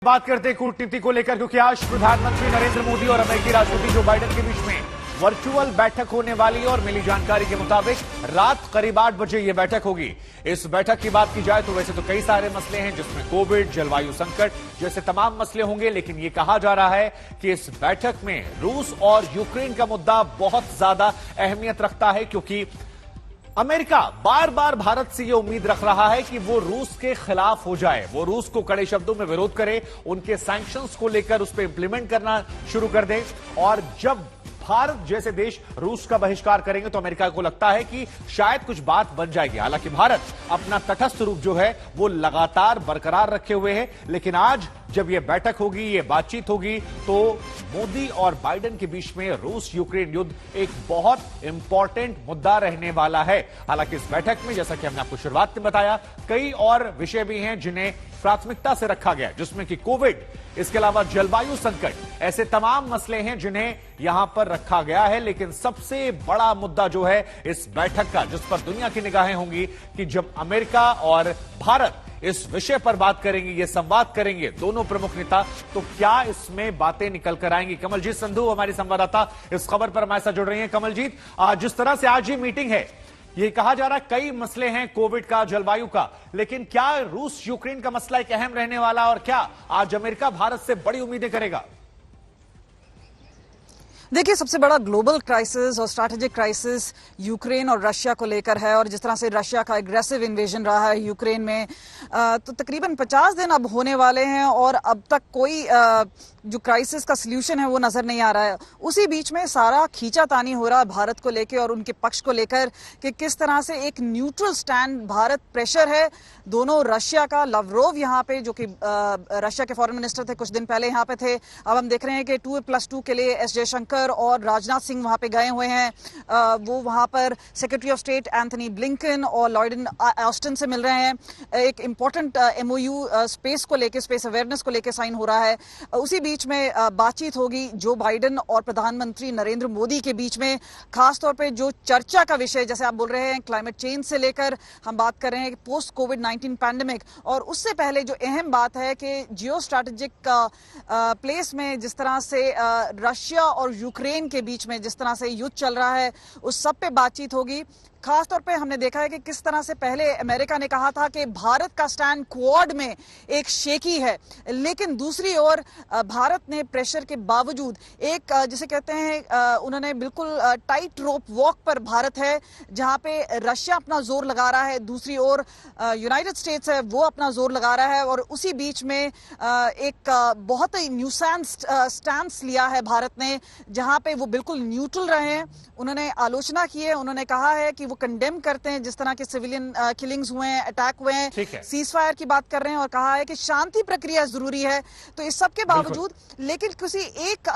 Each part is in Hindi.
बात करते हैं कूटनीति को लेकर, क्योंकि आज प्रधानमंत्री नरेंद्र मोदी और अमेरिकी राष्ट्रपति जो बाइडेन के बीच में वर्चुअल बैठक होने वाली और मिली जानकारी के मुताबिक रात करीब 8 बजे यह बैठक होगी। इस बैठक की बात की जाए तो वैसे तो कई सारे मसले हैं, जिसमें कोविड, जलवायु संकट जैसे तमाम मसले होंगे, लेकिन यह कहा जा रहा है कि इस बैठक में रूस और यूक्रेन का मुद्दा बहुत ज्यादा अहमियत रखता है, क्योंकि अमेरिका बार बार भारत से यह उम्मीद रख रहा है कि वो रूस के खिलाफ हो जाए, वो रूस को कड़े शब्दों में विरोध करे, उनके सैंक्शंस को लेकर उस पर इंप्लीमेंट करना शुरू कर दे। और जब भारत जैसे देश रूस का बहिष्कार करेंगे तो अमेरिका को लगता है कि शायद कुछ बात बन जाएगी। हालांकि भारत अपना तटस्थ रूप जो है वो लगातार बरकरार रखे हुए है, लेकिन आज जब यह बैठक होगी, यह बातचीत होगी, तो मोदी और बाइडेन के बीच में रूस यूक्रेन युद्ध एक बहुत इंपॉर्टेंट मुद्दा रहने वाला है। हालांकि इस बैठक में, जैसा कि हमने आपको शुरुआत में बताया, कई और विषय भी हैं जिन्हें प्राथमिकता से रखा गया, जिसमें कि कोविड, इसके अलावा जलवायु संकट, ऐसे तमाम मसले हैं जिन्हें यहां पर रखा गया है। लेकिन सबसे बड़ा मुद्दा जो है इस बैठक का, जिस पर दुनिया की निगाहें होंगी, कि जब अमेरिका और भारत इस विषय पर बात करेंगे, ये संवाद करेंगे दोनों प्रमुख नेता, तो क्या इसमें बातें निकल कर आएंगी। कमलजीत संधू हमारी संवाददाता इस खबर पर हमारे साथ जुड़ रही हैं। कमलजीत, जिस तरह से आज ये मीटिंग है, ये कहा जा रहा है कई मसले हैं, कोविड का, जलवायु का, लेकिन क्या रूस यूक्रेन का मसला एक अहम रहने वाला, और क्या आज अमेरिका भारत से बड़ी उम्मीदें करेगा? देखिए, सबसे बड़ा ग्लोबल क्राइसिस और स्ट्रैटेजिक क्राइसिस यूक्रेन और रशिया को लेकर है, और जिस तरह से रशिया का एग्रेसिव इन्वेजन रहा है यूक्रेन में, तो तकरीबन 50 दिन अब होने वाले हैं और अब तक कोई जो क्राइसिस का सल्यूशन है वो नजर नहीं आ रहा है। उसी बीच में सारा खींचातानी हो रहा है भारत को लेकर और उनके पक्ष को लेकर कि किस तरह से एक न्यूट्रल स्टैंड, भारत प्रेशर है दोनों, रशिया का, लवरोव यहाँ पे जो कि रशिया के फॉरेन मिनिस्टर थे, कुछ दिन पहले यहाँ पे थे। अब हम देख रहे हैं कि 2+2 के लिए एस जयशंकर और राजनाथ सिंह वहां पे गए हुए हैं। वो वहां पर secretary of state Anthony Blinken और लॉयड ऑस्टिन से मिल रहे हैं। एक इंपॉर्टेंट MOU स्पेस को लेकर, स्पेस अवेयरनेस को लेकर साइन हो रहा है। उसी बीच में बातचीत होगी जो बाइडेन और प्रधानमंत्री नरेंद्र मोदी के बीच में, खासतौर पे जो चर्चा का विषय, जैसे आप बोल रहे हैं, क्लाइमेट चेंज से लेकर हम बात कर रहे हैं पोस्ट कोविड-19 पैंडेमिक, और उससे पहले जो अहम बात है कि जियो स्ट्रैटेजिक प्लेस में जिस तरह से रशिया और यूक्रेन के बीच में जिस तरह से युद्ध चल रहा है, उस सब पे बातचीत होगी। खासतौर पे हमने देखा है कि किस तरह से पहले अमेरिका ने कहा था कि भारत का स्टैंड क्वाड में एक शेकी है, लेकिन दूसरी ओर भारत ने प्रेशर के बावजूद एक, जिसे कहते हैं, उन्होंने बिल्कुल टाइट रोप वॉक पर भारत है, जहां पे रशिया अपना जोर लगा रहा है, दूसरी ओर यूनाइटेड स्टेट्स है वो अपना जोर लगा रहा है, और उसी बीच में एक बहुत ही न्यूसेंस स्टैंस लिया है भारत ने, जहां पे वो बिल्कुल न्यूट्रल रहे हैं। उन्होंने आलोचना की है, उन्होंने कहा है कि वो कंडेम करते हैं जिस तरह के सिविलियन किलिंग्स हुए हैं, अटैक हुए हैं, सीज फायर की बात कर रहे हैं, और कहा है कि शांति प्रक्रिया जरूरी है। तो इस सब के बावजूद, लेकिन किसी एक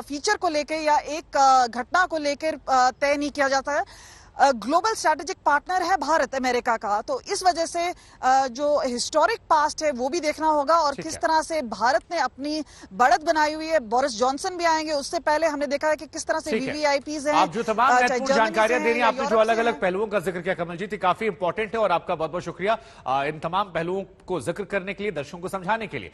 फीचर को लेकर या एक घटना को लेकर तय नहीं किया जाता है। ग्लोबल स्ट्रैटेजिक पार्टनर है भारत अमेरिका का, तो इस वजह से जो हिस्टोरिक पास्ट है वो भी देखना होगा, और किस तरह से भारत ने अपनी बढ़त बनाई हुई है। बोरिस जॉनसन भी आएंगे, उससे पहले हमने देखा है कि किस तरह से VVIPs हैं। आप जो तमाम महत्वपूर्ण जानकारियां दे रही हैं, आपने जो अलग अलग पहलुओं का जिक्र किया कमलजीत, काफी इंपॉर्टेंट है, और आपका बहुत बहुत शुक्रिया इन तमाम पहलुओं को जिक्र करने के लिए, दर्शकों को समझाने के लिए।